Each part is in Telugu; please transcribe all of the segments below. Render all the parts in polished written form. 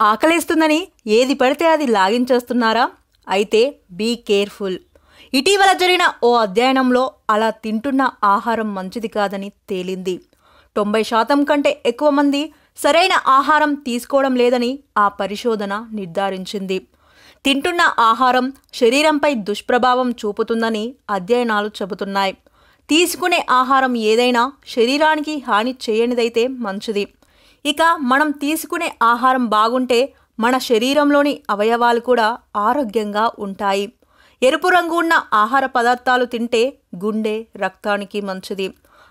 ఆకలేస్తుందని ఏది పడితే అది లాగించేస్తున్నారా? అయితే బీ కేర్ఫుల్. ఇటీవల జరిగిన ఓ అధ్యయనంలో అలా తింటున్న ఆహారం మంచిది కాదని తేలింది. 90% కంటే ఎక్కువ మంది సరైన ఆహారం తీసుకోవడం లేదని ఆ పరిశోధన నిర్ధారించింది. తింటున్న ఆహారం శరీరంపై దుష్ప్రభావం చూపుతుందని అధ్యయనాలు చెబుతున్నాయి. తీసుకునే ఆహారం ఏదైనా శరీరానికి హాని చేయనిదైతే మంచిది. ఇక మనం తీసుకునే ఆహారం బాగుంటే మన శరీరంలోని అవయవాలు కూడా ఆరోగ్యంగా ఉంటాయి. ఎరుపు రంగు ఉన్న ఆహార పదార్థాలు తింటే గుండె, రక్తానికి మంచిది.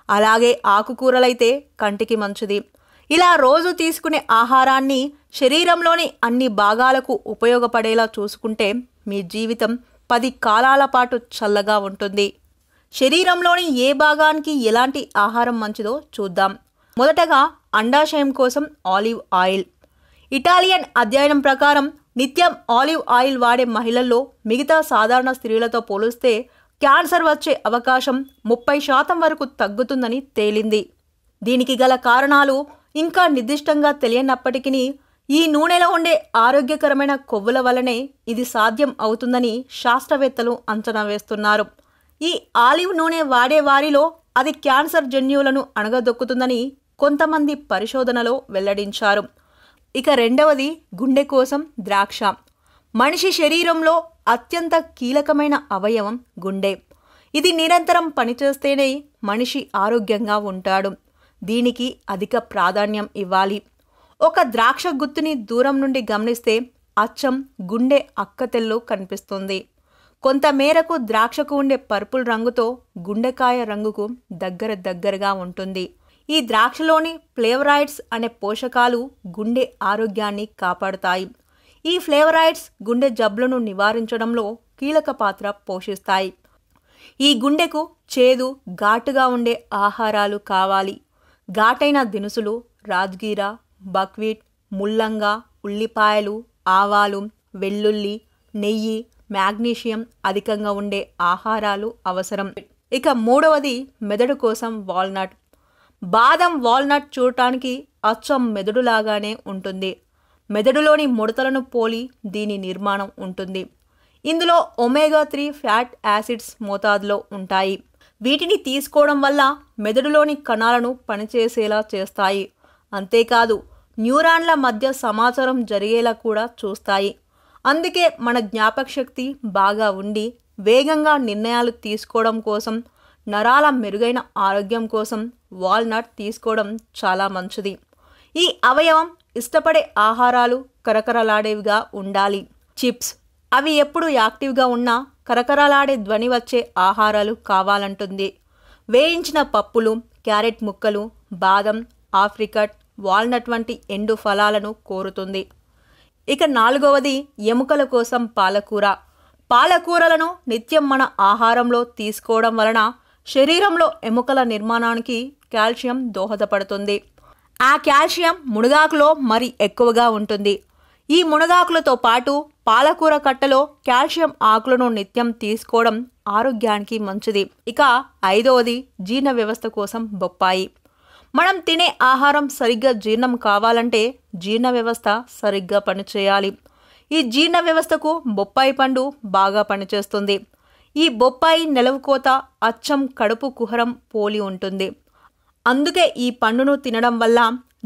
అలాగే ఆకుకూరలైతే కంటికి మంచిది. ఇలా రోజు తీసుకునే ఆహారాన్ని శరీరంలోని అన్ని భాగాలకు ఉపయోగపడేలా చూసుకుంటే మీ జీవితం 10 కాలాల పాటు చల్లగా ఉంటుంది. శరీరంలోని ఏ భాగానికి ఎలాంటి ఆహారం మంచిదో చూద్దాం. మొదటగా అండాశయం కోసం ఆలివ్ ఆయిల్. ఇటాలియన్ అధ్యయనం ప్రకారం నిత్యం ఆలివ్ ఆయిల్ వాడే మహిళల్లో మిగతా సాధారణ స్త్రీలతో పోలిస్తే క్యాన్సర్ వచ్చే అవకాశం 30% వరకు తగ్గుతుందని తేలింది. దీనికి గల కారణాలు ఇంకా నిర్దిష్టంగా తెలియనప్పటికీ ఈ నూనెలో ఉండే ఆరోగ్యకరమైన కొవ్వుల వల్లనే ఇది సాధ్యం అవుతుందని శాస్త్రవేత్తలు అంచనా వేస్తున్నారు. ఈ ఆలివ్ నూనె వాడే వారిలో అది క్యాన్సర్ జన్యువులను అణగదొక్కుతుందని కొంతమంది పరిశోధనలో వెల్లడించారు. ఇక రెండవది గుండె కోసం ద్రాక్ష. మనిషి శరీరంలో అత్యంత కీలకమైన అవయవం గుండె. ఇది నిరంతరం పనిచేస్తేనే మనిషి ఆరోగ్యంగా ఉంటాడు. దీనికి అధిక ప్రాధాన్యం ఇవ్వాలి. ఒక ద్రాక్ష గుత్తుని దూరం నుండి గమనిస్తే అచ్చం గుండె అక్కతెల్లో కనిపిస్తుంది. కొంత మేరకు ద్రాక్షకు ఉండే పర్పుల్ రంగుతో గుండెకాయ రంగుకు దగ్గరగా ఉంటుంది. ఈ ద్రాక్షలోని ఫ్లేవరాయిడ్స్ అనే పోషకాలు గుండె ఆరోగ్యాన్ని కాపాడుతాయి. ఈ ఫ్లేవరాయిడ్స్ గుండె జబ్బులను నివారించడంలో కీలక పాత్ర పోషిస్తాయి. ఈ గుండెకు చేదు, ఘాటుగా ఉండే ఆహారాలు కావాలి. ఘాటైన దినుసులు, రాజ్గీరా, బక్వీట్, ముల్లంగా, ఉల్లిపాయలు, ఆవాలు, వెల్లుల్లి, నెయ్యి, మాగ్నీషియం అధికంగా ఉండే ఆహారాలు అవసరం. ఇక మూడవది మెదడు కోసం వాల్నట్. బాదం, వాల్నట్ చూడటానికి అచ్చం మెదడులాగానే ఉంటుంది. మెదడులోని ముడతలను పోలి దీని నిర్మాణం ఉంటుంది. ఇందులో ఒమేగా 3 ఫ్యాట్ యాసిడ్స్ మోతాదులో ఉంటాయి. వీటిని తీసుకోవడం వల్ల మెదడులోని కణాలను పనిచేసేలా చేస్తాయి. అంతేకాదు న్యూరాన్ల మధ్య సమాచారం జరిగేలా కూడా చూస్తాయి. అందుకే మన జ్ఞాపకశక్తి బాగా ఉండి వేగంగా నిర్ణయాలు తీసుకోవడం కోసం, నరాల మెరుగైన ఆరోగ్యం కోసం వాల్నట్ తీసుకోవడం చాలా మంచిది. ఈ అవయవం ఇష్టపడే ఆహారాలు కరకరలాడేవిగా ఉండాలి. చిప్స్, అవి ఎప్పుడు యాక్టివ్గా ఉన్నా కరకరలాడే ధ్వని వచ్చే ఆహారాలు కావాలంటుంది. వేయించిన పప్పులు, క్యారెట్ ముక్కలు, బాదం, ఆప్రికట్, వాల్నట్ వంటి ఎండు ఫలాలను కోరుతుంది. ఇక నాలుగవది ఎముకల కోసం పాలకూర. పాలకూరలను నిత్యం మన ఆహారంలో తీసుకోవడం వలన శరీరంలో ఎముకల నిర్మాణానికి కాల్షియం దోహదపడుతుంది. ఆ కాల్షియం మునగాకులో మరి ఎక్కువగా ఉంటుంది. ఈ మునగాకులతో పాటు పాలకూర కట్టలో కాల్షియం ఆకులను నిత్యం తీసుకోవడం ఆరోగ్యానికి మంచిది. ఇక ఐదవది జీర్ణ వ్యవస్థ కోసం బొప్పాయి. మనం తినే ఆహారం సరిగ్గా జీర్ణం కావాలంటే జీర్ణ వ్యవస్థ సరిగ్గా పనిచేయాలి. ఈ జీర్ణ వ్యవస్థకు బొప్పాయి పండు బాగా పనిచేస్తుంది. ఈ బొప్పాయి నిలవుకోత అచ్చం కడుపు కుహరం పోలి ఉంటుంది. అందుకే ఈ పండును తినడం వల్ల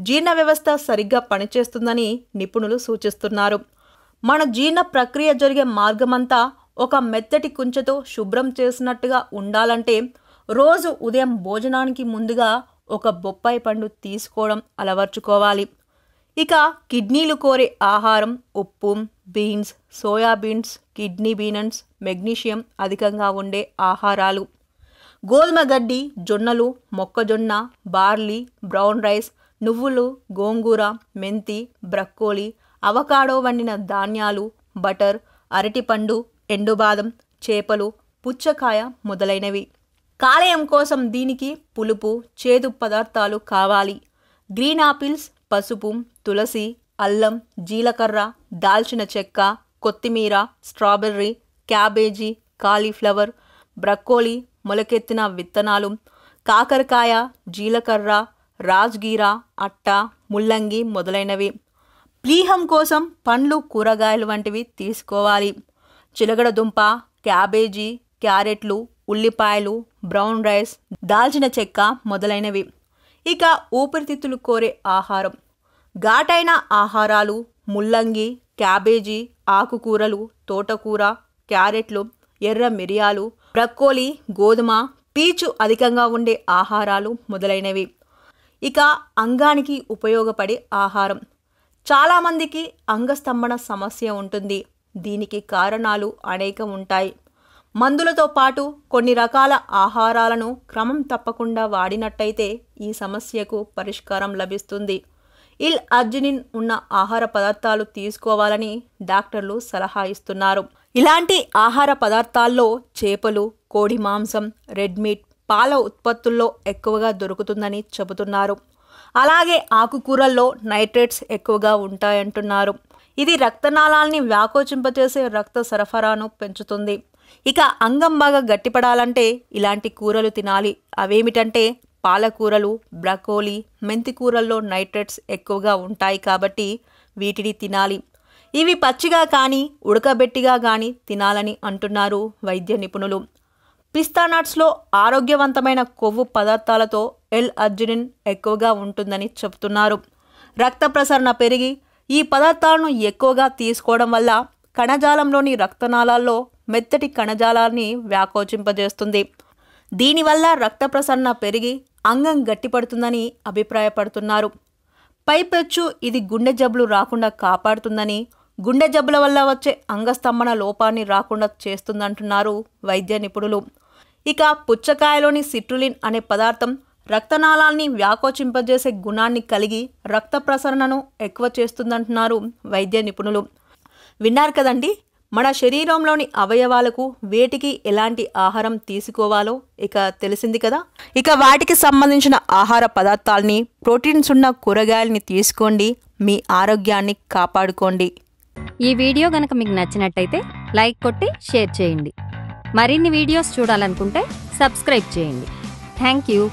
జీర్ణ వ్యవస్థ సరిగ్గా పనిచేస్తుందని నిపుణులు సూచిస్తున్నారు. మన జీర్ణ ప్రక్రియ జరిగే మార్గమంతా ఒక మెత్తటి కుంచెతో శుభ్రం చేసినట్టుగా ఉండాలంటే రోజు ఉదయం భోజనానికి ముందుగా ఒక బొప్పాయి పండు తీసుకోవడం అలవర్చుకోవాలి. ఇక కిడ్నీలు కోరే ఆహారం ఉప్పు, బీన్స్, సోయాబీన్స్, కిడ్నీ బీనన్స్, మెగ్నీషియం అధికంగా ఉండే ఆహారాలు. గోధుమ గడ్డి, జొన్నలు, మొక్కజొన్న, బార్లీ, బ్రౌన్ రైస్, నువ్వులు, గోంగూర, మెంతి, బ్రక్కోలి, అవకాడో వండిన ధాన్యాలు, బటర్, అరటిపండు, ఎండుబాదం, చేపలు, పుచ్చకాయ మొదలైనవి. కాలేయం కోసం దీనికి పులుపు, చేదు పదార్థాలు కావాలి. గ్రీన్ ఆపిల్స్, పసుపు, తులసి, అల్లం, జీలకర్ర, దాల్చిన చెక్క, కొత్తిమీర, స్ట్రాబెర్రీ, క్యాబేజీ, కాలీఫ్లవర్, బ్రక్కోలి, మొలకెత్తిన విత్తనాలు, కాకరకాయ, జీలకర్ర, రాజ్గీరా, అట్ట, ముల్లంగి మొదలైనవి. ప్లీహం కోసం పండ్లు కూరగాయలు వంటివి తీసుకోవాలి. చిలగడ దుంప, క్యాబేజీ, క్యారెట్లు, ఉల్లిపాయలు, బ్రౌన్ రైస్, దాల్చిన చెక్క మొదలైనవి. ఇక ఊపిరితిత్తులు కోరే ఆహారం. ఘాటైన ఆహారాలు, ముల్లంగి, క్యాబేజీ, ఆకుకూరలు, తోటకూర, క్యారెట్లు, ఎర్ర మిరియాలు, బ్రక్కోలి, గోధుమ, పీచు అధికంగా ఉండే ఆహారాలు మొదలైనవి. ఇక అంగానికి ఉపయోగపడే ఆహారం. చాలామందికి అంగస్తంభన సమస్య ఉంటుంది. దీనికి కారణాలు అనేకం ఉంటాయి. మందులతో పాటు కొన్ని రకాల ఆహారాలను క్రమం తప్పకుండా వాడినట్టయితే ఈ సమస్యకు పరిష్కారం లభిస్తుంది. ఇల్ అర్జినిన్ ఉన్న ఆహార పదార్థాలు తీసుకోవాలని డాక్టర్లు సలహా ఇస్తున్నారు. ఇలాంటి ఆహార పదార్థాల్లో చేపలు, కోడి మాంసం, రెడ్ మీట్, పాల ఉత్పత్తుల్లో ఎక్కువగా దొరుకుతుందని చెబుతున్నారు. అలాగే ఆకుకూరల్లో నైట్రేట్స్ ఎక్కువగా ఉంటాయంటున్నారు. ఇది రక్తనాళాల్ని వ్యాకోచింపచేసే రక్త సరఫరాను పెంచుతుంది. ఇక అంగం బాగా గట్టిపడాలంటే ఇలాంటి కూరలు తినాలి. అవేమిటంటే పాలకూరలు, బ్రకోలీ, మెంతి కూరల్లో నైట్రేట్స్ ఎక్కువగా ఉంటాయి కాబట్టి వీటిని తినాలి. ఇవి పచ్చిగా కానీ ఉడకబెట్టిగా కానీ తినాలని అంటున్నారు వైద్య నిపుణులు. పిస్తా నట్స్లో ఆరోగ్యవంతమైన కొవ్వు పదార్థాలతో ఎల్ అర్జినిన్ ఎక్కువగా ఉంటుందని చెబుతున్నారు. రక్త ప్రసరణ పెరిగి ఈ పదార్థాలను ఎక్కువగా తీసుకోవడం వల్ల కణజాలంలోని రక్తనాళాల్లో మెత్తటి కణజాలాన్ని వ్యాకోచింపజేస్తుంది. దీనివల్ల రక్త ప్రసరణ పెరిగి అంగం గట్టిపడుతుందని అభిప్రాయపడుతున్నారు. పైపెచ్చు ఇది గుండె జబ్బులు రాకుండా కాపాడుతుందని, గుండె జబ్బుల వల్ల వచ్చే అంగస్తంభన లోపాన్ని రాకుండా చేస్తుందంటున్నారు వైద్య నిపుణులు. ఇక పుచ్చకాయలోని సిట్రులిన్ అనే పదార్థం రక్తనాళాన్ని వ్యాకోచింపజేసే గుణాన్ని కలిగి రక్త ప్రసరణను ఎక్కువ చేస్తుందంటున్నారు వైద్య నిపుణులు. విన్నారు కదండి, మన శరీరంలోని అవయవాలకు వేటికి ఎలాంటి ఆహారం తీసుకోవాలో ఇక తెలిసింది కదా. ఇక వాటికి సంబంధించిన ఆహార పదార్థాలని, ప్రోటీన్స్ ఉన్న కూరగాయలని తీసుకోండి. మీ ఆరోగ్యాన్ని కాపాడుకోండి. ఈ వీడియో గనక మీకు నచ్చినట్టయితే లైక్ కొట్టి షేర్ చేయండి. మరిన్ని వీడియోస్ చూడాలనుకుంటే సబ్స్క్రైబ్ చేయండి. Thank you.